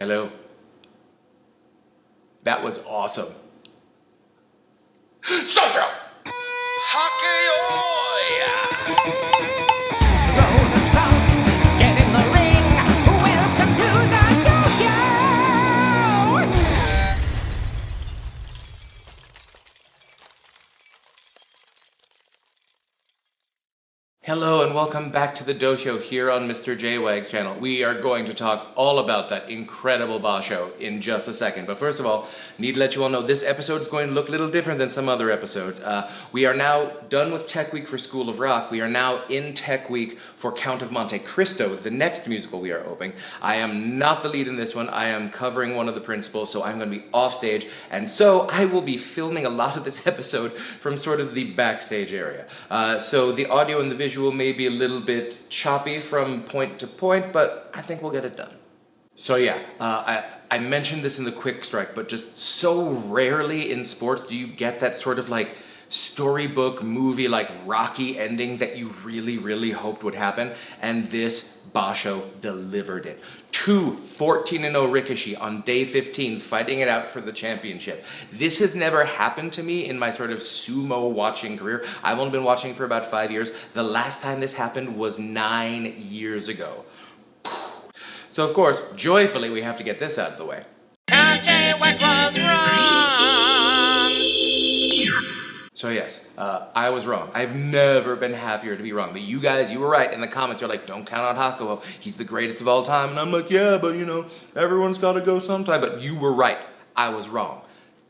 Hello. That was awesome. Sojo! Hakuho! Roll the salt, get in the ring. Welcome to the Dohyo. Hello and welcome back to the Dohyo here on Mr. J-Wag's channel. We are going to talk all about that incredible basho in just a second. But first of all, need to let you all know this episode is going to look a little different than some other episodes. We are now done with Tech Week for School of Rock. We are now in Tech Week for Count of Monte Cristo, the next musical we are opening. I am not the lead in this one. I am covering one of the principals, so I'm going to be off stage. And so I will be filming a lot of this episode from sort of the backstage area. So the audio and the visual may be a little bit choppy from point to point, but I think we'll get it done. So yeah, I mentioned this in the quick strike, but just so rarely in sports do you get that sort of like storybook movie like Rocky ending that you really hoped would happen, and this basho delivered it. 14-0 rikishi on day 15, fighting it out for the championship. This has never happened to me in my sort of sumo watching career. I've only been watching for about 5 years. The last time this happened was 9 years ago. So of course, joyfully, we have to get this out of the way. What was wrong? So yes, I was wrong. I've never been happier to be wrong. But you guys, you were right in the comments. You're like, don't count on Hakuho. He's the greatest of all time. And I'm like, yeah, but you know, everyone's got to go sometime. But you were right. I was wrong.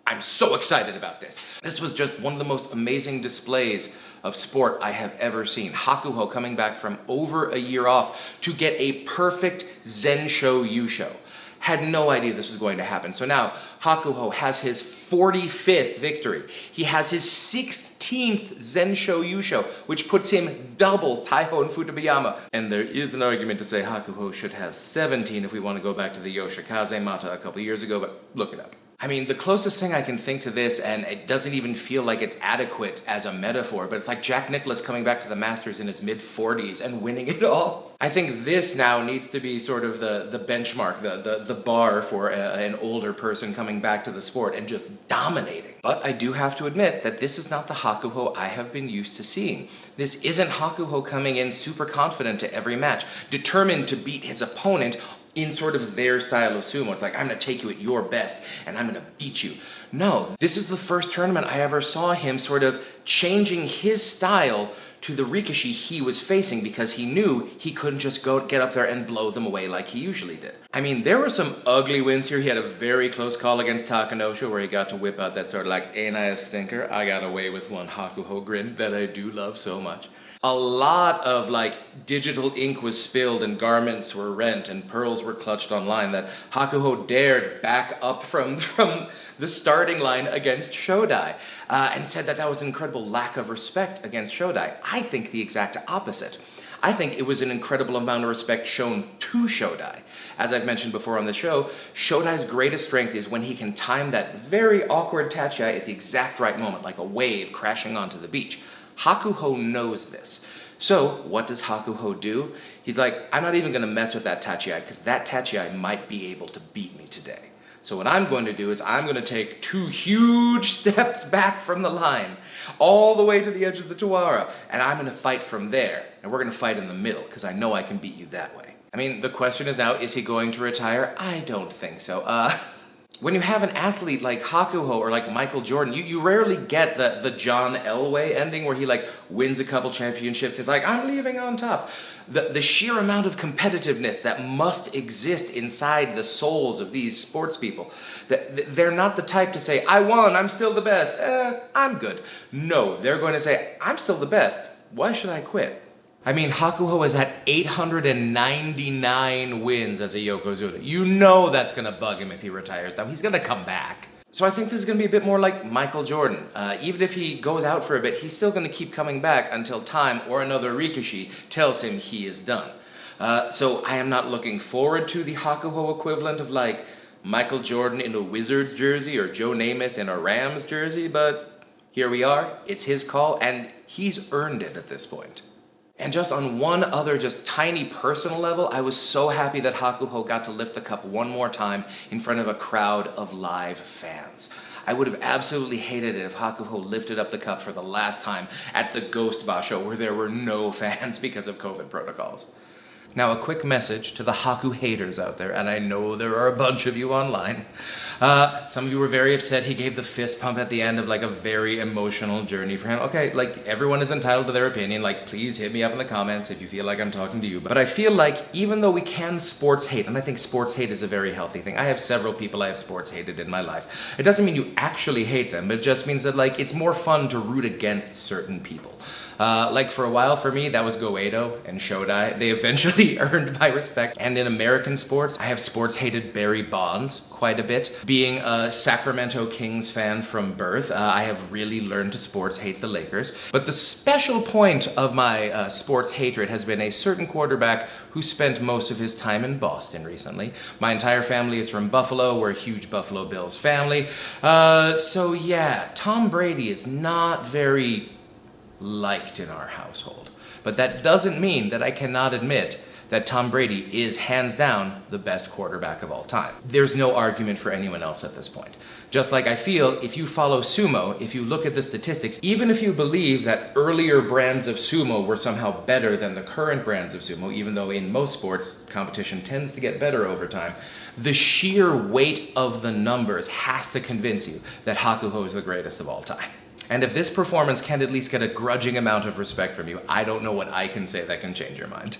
I'm so excited about this. This was just one of the most amazing displays of sport I have ever seen. Hakuho coming back from over a year off to get a perfect Zensho Yusho. Had no idea this was going to happen. So now Hakuho has his 45th victory. He has his 16th Zensho Yusho, which puts him double Taiho and Futabayama. And there is an argument to say Hakuho should have 17 if we want to go back to the Yoshikaze Mata a couple years ago, but look it up. I mean, the closest thing I can think to this, and it doesn't even feel like it's adequate as a metaphor, but it's like Jack Nicklaus coming back to the Masters in his mid-40s and winning it all. I think this now needs to be sort of the benchmark, the bar for an older person coming back to the sport and just dominating. But I do have to admit that this is not the Hakuho I have been used to seeing. This isn't Hakuho coming in super confident to every match, determined to beat his opponent in sort of their style of sumo. It's like, I'm gonna take you at your best and I'm gonna beat you. No, this is the first tournament I ever saw him sort of changing his style to the rikishi he was facing because he knew he couldn't just get up there and blow them away like he usually did. I mean, there were some ugly wins here. He had a very close call against Takanosha where he got to whip out that sort of like, ain't I a stinker? I got away with one Hakuho grin that I do love so much. A lot of like digital ink was spilled and garments were rent and pearls were clutched online that Hakuho dared back up from the starting line against Shodai and said that that was an incredible lack of respect against Shodai. I think the exact opposite. I think it was an incredible amount of respect shown to Shodai. As I've mentioned before on the show, Shodai's greatest strength is when he can time that very awkward tachi at the exact right moment, like a wave crashing onto the beach. Hakuho knows this. So what does Hakuho do? He's like, I'm not even going to mess with that tachi because that tachi might be able to beat me today. So what I'm going to do is I'm going to take 2 huge steps back from the line, all the way to the edge of the Tawara, and I'm going to fight from there. And we're going to fight in the middle because I know I can beat you that way. I mean, the question is now, is he going to retire? I don't think so. When you have an athlete like Hakuho or like Michael Jordan, you rarely get the John Elway ending where he like wins a couple championships. It's like, I'm leaving on top. The sheer amount of competitiveness that must exist inside the souls of these sports people. They're not the type to say, I won, I'm still the best, I'm good. No, they're going to say, I'm still the best, why should I quit? I mean, Hakuho is at 899 wins as a Yokozuna. You know that's going to bug him if he retires. Now, he's going to come back. So I think this is going to be a bit more like Michael Jordan. Even if he goes out for a bit, he's still going to keep coming back until time or another rikishi tells him he is done. So I am not looking forward to the Hakuho equivalent of like Michael Jordan in a Wizards jersey or Joe Namath in a Rams jersey, but here we are. It's his call, and he's earned it at this point. And just on one other just tiny personal level, I was so happy that Hakuho got to lift the cup one more time in front of a crowd of live fans. I would have absolutely hated it if Hakuho lifted up the cup for the last time at the Ghost Basho where there were no fans because of COVID protocols. Now, a quick message to the Haku haters out there, and I know there are a bunch of you online. Some of you were very upset he gave the fist pump at the end of like a very emotional journey for him. Okay, like everyone is entitled to their opinion. Like, please hit me up in the comments if you feel like I'm talking to you. But I feel like even though we can sports hate, and I think sports hate is a very healthy thing. I have several people I have sports hated in my life. It doesn't mean you actually hate them, but it just means that like it's more fun to root against certain people. Like for a while for me, that was Go.A.T and Shodai. They eventually earned my respect. And in American sports, I have sports hated Barry Bonds quite a bit. Being a Sacramento Kings fan from birth, I have really learned to sports hate the Lakers. But the special point of my sports hatred has been a certain quarterback who spent most of his time in Boston recently. My entire family is from Buffalo. We're a huge Buffalo Bills family. So yeah, Tom Brady is not very liked in our household. But that doesn't mean that I cannot admit that Tom Brady is hands down the best quarterback of all time. There's no argument for anyone else at this point. Just like I feel if you follow sumo, if you look at the statistics, even if you believe that earlier brands of sumo were somehow better than the current brands of sumo, even though in most sports competition tends to get better over time, the sheer weight of the numbers has to convince you that Hakuho is the greatest of all time. And if this performance can at least get a grudging amount of respect from you, I don't know what I can say that can change your mind.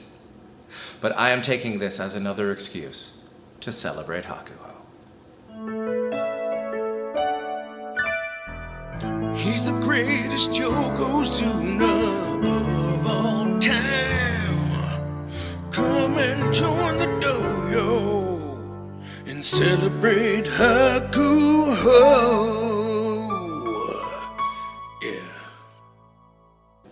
But I am taking this as another excuse to celebrate Hakuho. He's the greatest Yokozuna of all time. Come and join the Dohyo and celebrate Hakuho.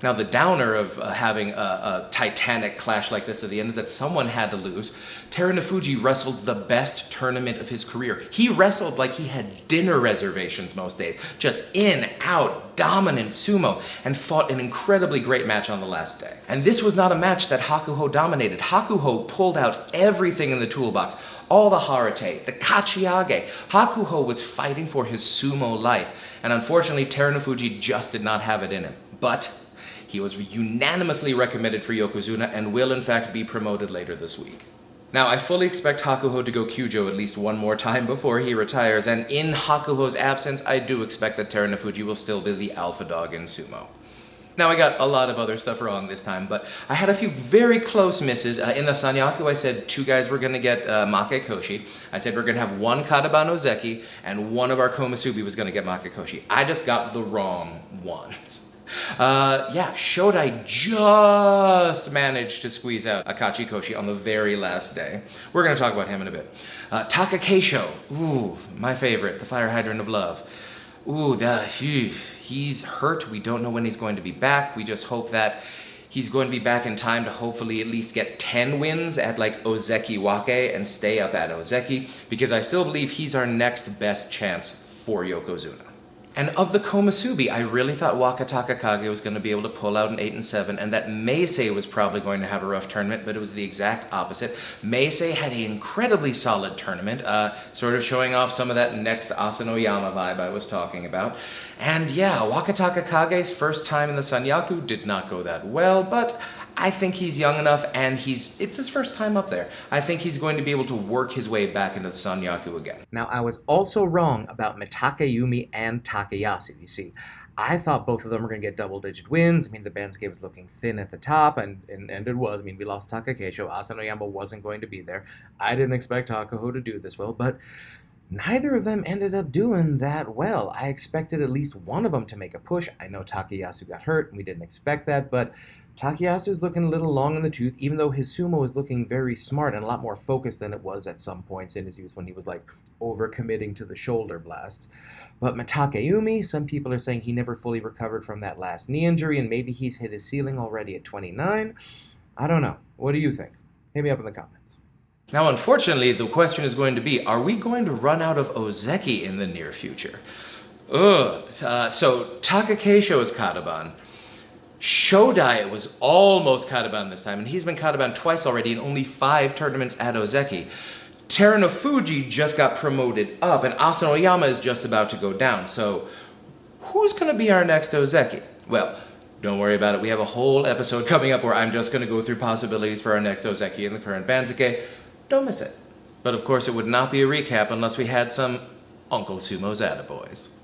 Now, the downer of having a titanic clash like this at the end is that someone had to lose. Terunofuji wrestled the best tournament of his career. He wrestled like he had dinner reservations most days. Just in, out, dominant sumo, and fought an incredibly great match on the last day. And this was not a match that Hakuho dominated. Hakuho pulled out everything in the toolbox. All the harate, the kachiage. Hakuho was fighting for his sumo life. And unfortunately, Terunofuji just did not have it in him. But he was unanimously recommended for Yokozuna and will in fact be promoted later this week. Now, I fully expect Hakuho to go Kyujo at least one more time before he retires, and in Hakuho's absence, I do expect that Terunofuji will still be the alpha dog in sumo. Now, I got a lot of other stuff wrong this time, but I had a few very close misses. In the Sanyaku, I said 2 guys were going to get Makekoshi. I said we're going to have 1 Kataban Ozeki, and 1 of our Komusubi was going to get Makekoshi. I just got the wrong ones. Shodai just managed to squeeze out a Kachikoshi on the very last day. We're going to talk about him in a bit. Takakeisho, ooh, my favorite, the fire hydrant of love. Ooh, he's hurt. We don't know when he's going to be back. We just hope that he's going to be back in time to hopefully at least get 10 wins at like Ozeki Wake and stay up at Ozeki, because I still believe he's our next best chance for Yokozuna. And of the Komusubi, I really thought Waka Takakage was going to be able to pull out an 8-7, and that Meisei was probably going to have a rough tournament, but it was the exact opposite. Meisei had an incredibly solid tournament, sort of showing off some of that next Asanoyama vibe I was talking about. And yeah, Waka Takakage's first time in the Sanyaku did not go that well, but I think he's young enough, and it's his first time up there. I think he's going to be able to work his way back into the Sanyaku again. Now, I was also wrong about Mitakeyumi and Takayasu. You see, I thought both of them were going to get double-digit wins. I mean, the Banzuke was looking thin at the top, and it was. I mean, we lost Takakeisho. Asanoyama wasn't going to be there. I didn't expect Hakuho to do this well, but neither of them ended up doing that well. I expected at least one of them to make a push. I know Takayasu got hurt, and we didn't expect that, but Takayasu's looking a little long in the tooth, even though his sumo is looking very smart and a lot more focused than it was at some points in his youth when he was like overcommitting to the shoulder blasts. But Mitakeyumi, some people are saying he never fully recovered from that last knee injury, and maybe he's hit his ceiling already at 29. I don't know. What do you think? Hit me up in the comments. Now, unfortunately, the question is going to be, are we going to run out of Ozeki in the near future? So Takakeisho's Kataban. Shodai was almost Kataban this time, and he's been Kataban twice already in only 5 tournaments at Ozeki. Terunofuji just got promoted up, and Asanoyama is just about to go down. So, who's going to be our next Ozeki? Well, don't worry about it. We have a whole episode coming up where I'm just going to go through possibilities for our next Ozeki in the current Banzuke. Don't miss it. But of course, it would not be a recap unless we had some Uncle Sumo's Attaboys.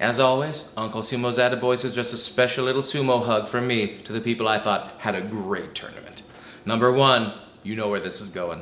As always, Uncle Sumo's Attaboys is just a special little sumo hug from me to the people I thought had a great tournament. Number 1, you know where this is going.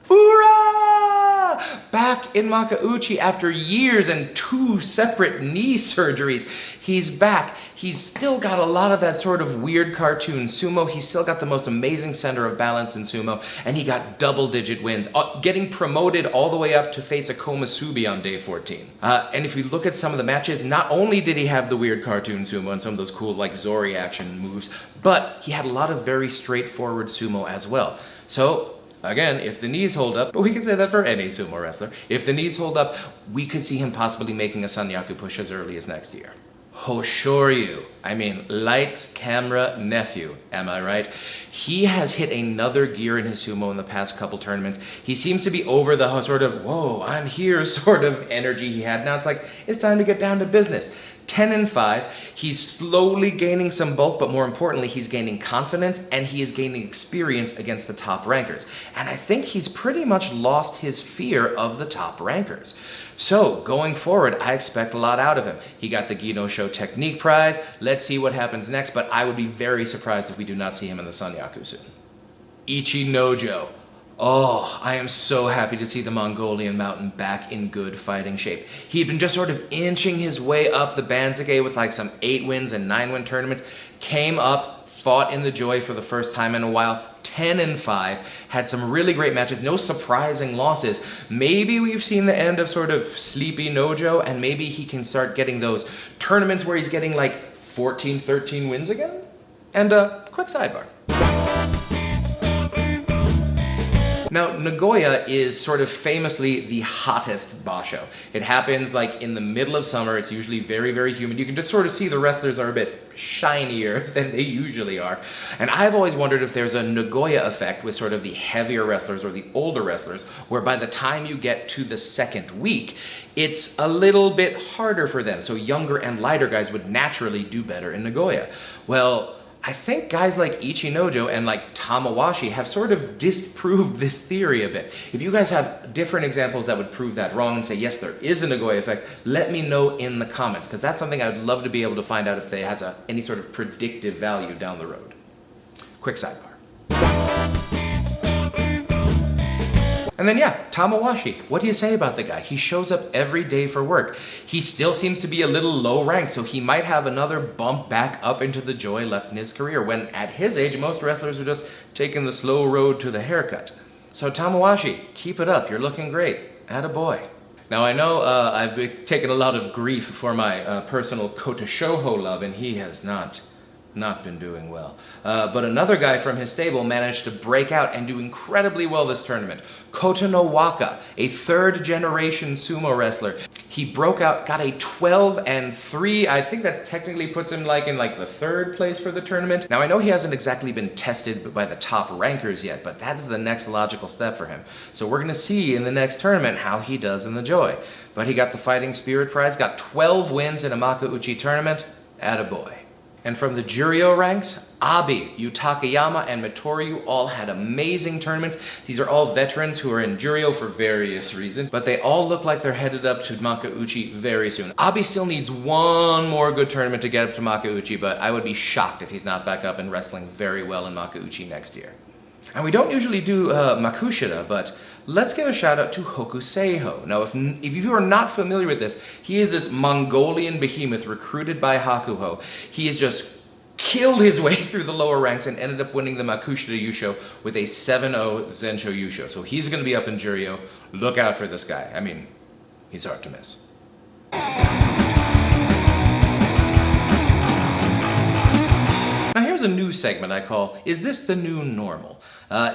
Hoorah! Back in Makuuchi after years and 2 separate knee surgeries. He's back. He's still got a lot of that sort of weird cartoon sumo. He's still got the most amazing center of balance in sumo, and he got double-digit wins, getting promoted all the way up to face a Komasubi on day 14. And if we look at some of the matches, not only did he have the weird cartoon sumo and some of those cool like Zori action moves, but he had a lot of very straightforward sumo as well. So, again, if the knees hold up, but we can say that for any sumo wrestler, if the knees hold up, we could see him possibly making a Sanyaku push as early as next year. Hoshoryu, I mean, lights, camera, nephew, am I right? He has hit another gear in his sumo in the past couple tournaments. He seems to be over the sort of, whoa, I'm here sort of energy he had. Now it's like, it's time to get down to business. 10-5, he's slowly gaining some bulk, but more importantly, he's gaining confidence and he is gaining experience against the top rankers. And I think he's pretty much lost his fear of the top rankers. So, going forward, I expect a lot out of him. He got the Gino Show Technique Prize. Let's see what happens next, but I would be very surprised if we do not see him in the Sanyaku soon. Ichi Nojo. Oh, I am so happy to see the Mongolian mountain back in good fighting shape. He'd been just sort of inching his way up the Banzuke with like some 8 wins and 9 win tournaments, came up, fought in the Joy for the first time in a while, 10-5, had some really great matches, no surprising losses. Maybe we've seen the end of sort of sleepy Nojo, and maybe he can start getting those tournaments where he's getting like 14, 13 wins again? And quick sidebar. Now, Nagoya is sort of famously the hottest basho. It happens like in the middle of summer. It's usually very, very humid. You can just sort of see the wrestlers are a bit shinier than they usually are. And I've always wondered if there's a Nagoya effect with sort of the heavier wrestlers or the older wrestlers, where by the time you get to the second week, it's a little bit harder for them. So younger and lighter guys would naturally do better in Nagoya. Well, I think guys like Ichinojo and like Tamawashi have sort of disproved this theory a bit. If you guys have different examples that would prove that wrong and say, yes, there is a Nagoya effect, let me know in the comments, because that's something I'd love to be able to find out if it has any sort of predictive value down the road. Quick sidebar. And then yeah, Tamawashi, what do you say about the guy? He shows up every day for work. He still seems to be a little low ranked, so he might have another bump back up into the joy left in his career, when at his age, most wrestlers are just taking the slow road to the haircut. So Tamawashi, keep it up, you're looking great. Attaboy. Now I know I've been taking a lot of grief for my personal Kota Shoho love, and he has not been doing well. But another guy from his stable managed to break out and do incredibly well this tournament. Kota no Waka, a 3rd generation sumo wrestler. He broke out, got a 12-3. I think that technically puts him in the 3rd place for the tournament. Now I know he hasn't exactly been tested by the top rankers yet, but that is the next logical step for him. So we're gonna see in the next tournament how he does in the Joy. But he got the Fighting Spirit Prize, got 12 wins in a Makuuchi tournament. Attaboy. And from the Juryo ranks, Abi, Yutakayama, and Mitoryu all had amazing tournaments. These are all veterans who are in Juryo for various reasons, but they all look like they're headed up to Makuuchi very soon. Abi still needs one more good tournament to get up to Makuuchi, but I would be shocked if he's not back up and wrestling very well in Makuuchi next year. And we don't usually do Makushita, but let's give a shout out to Hokuseiho. Now, if you are not familiar with this, he is this Mongolian behemoth recruited by Hakuho. He has just killed his way through the lower ranks and ended up winning the Makushita Yusho with a 7-0 Zensho Yusho. So he's going to be up in Juryo. Look out for this guy. I mean, he's hard to miss. Now here's a new segment I call, Is This the New Normal?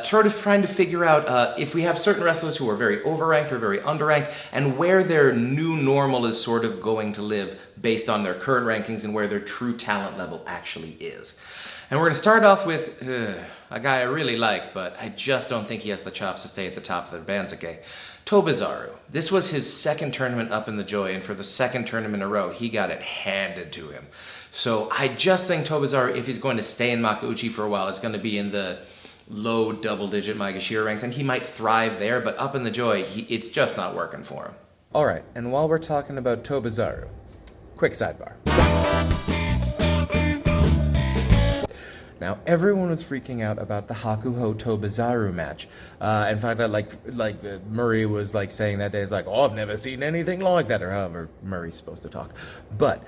Sort of trying to figure out if we have certain wrestlers who are very overranked or very underranked, and where their new normal is sort of going to live based on their current rankings and where their true talent level actually is. And we're going to start off with a guy I really like, but I just don't think he has the chops to stay at the top of the Banzuke. Tobizaru. This was his second tournament up in the Joy, and for the second tournament in a row, he got it handed to him. So I just think Tobizaru, if he's going to stay in Makuuchi for a while, is going to be in the low double-digit Maegashira ranks, and he might thrive there, but up in the Joy, it's just not working for him. Alright, and while we're talking about Tobizaru, quick sidebar. Now, everyone was freaking out about the Hakuho Tobizaru match. In fact, Murray was saying that day, it's oh, I've never seen anything like that, or however Murray's supposed to talk. But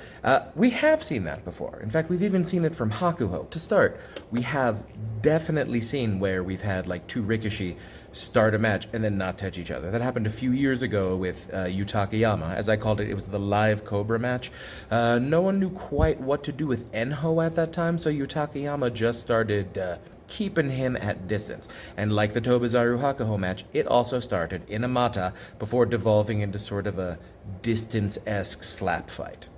we have seen that before. In fact, we've even seen it from Hakuho. To start, we have definitely seen where we've had two rikishi start a match and then not touch each other. That happened a few years ago with Yutakayama. As I called it, it was the live Cobra match. No one knew quite what to do with Enho at that time, so Yutakayama just started keeping him at distance. And like the Tobizaru Hakuho match, it also started in a mata before devolving into sort of a distance-esque slap fight.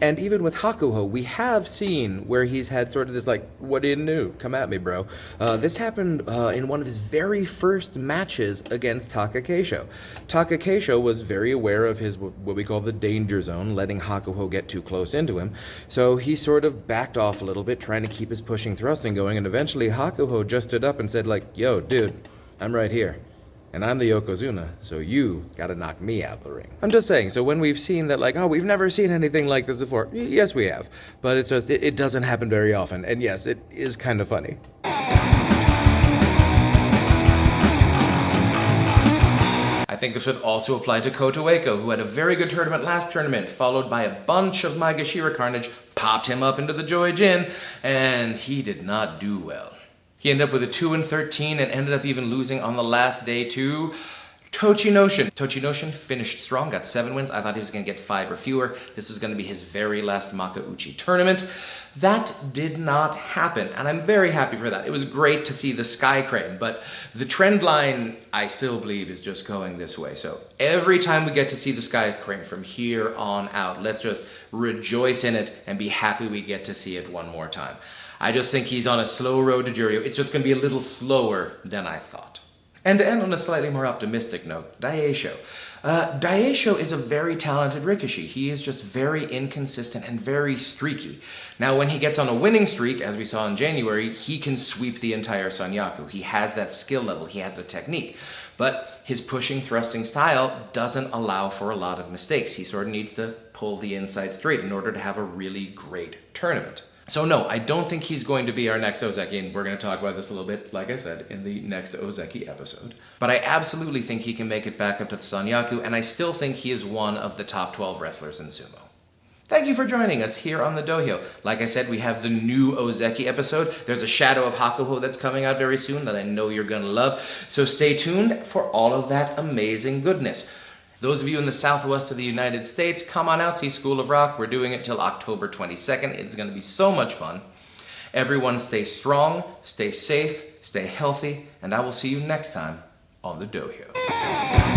And even with Hakuho, we have seen where he's had sort of this what do you do? Come at me, bro. This happened in one of his very first matches against Takakeisho. Takakeisho was very aware of his, what we call the danger zone, letting Hakuho get too close into him. So he sort of backed off a little bit, trying to keep his pushing thrusting going, and eventually Hakuho just stood up and said yo, dude, I'm right here. And I'm the Yokozuna, so you gotta knock me out of the ring. I'm just saying, so when we've seen that, oh, we've never seen anything like this before, yes, we have. But it's just, it doesn't happen very often, and yes, it is kind of funny. I think this would also apply to Kota Ueko, who had a very good tournament last tournament, followed by a bunch of Maegashira carnage, popped him up into the Joy Jin, and he did not do well. He ended up with a 2-13 and ended up even losing on the last day to Tochinoshin. Tochinoshin finished strong, got 7 wins. I thought he was going to get 5 or fewer. This was going to be his very last Makuuchi tournament. That did not happen, and I'm very happy for that. It was great to see the Sky Crane, but the trend line, I still believe, is just going this way. So every time we get to see the Sky Crane from here on out, let's just rejoice in it and be happy we get to see it one more time. I just think he's on a slow road to Juryo. It's just going to be a little slower than I thought. And to end on a slightly more optimistic note, Daisho. Daisho is a very talented rikishi. He is just very inconsistent and very streaky. Now, when he gets on a winning streak, as we saw in January, he can sweep the entire Sanyaku. He has that skill level. He has the technique. But his pushing, thrusting style doesn't allow for a lot of mistakes. He sort of needs to pull the inside straight in order to have a really great tournament. So no, I don't think he's going to be our next Ozeki, and we're going to talk about this a little bit, like I said, in the next Ozeki episode. But I absolutely think he can make it back up to the Sanyaku, and I still think he is one of the top 12 wrestlers in sumo. Thank you for joining us here on the Dohyo. Like I said, we have the new Ozeki episode. There's a Shadow of Hakuho that's coming out very soon that I know you're going to love. So stay tuned for all of that amazing goodness. Those of you in the southwest of the United States, come on out, see School of Rock. We're doing it till October 22nd. It's going to be so much fun. Everyone stay strong, stay safe, stay healthy, and I will see you next time on the Dohyo.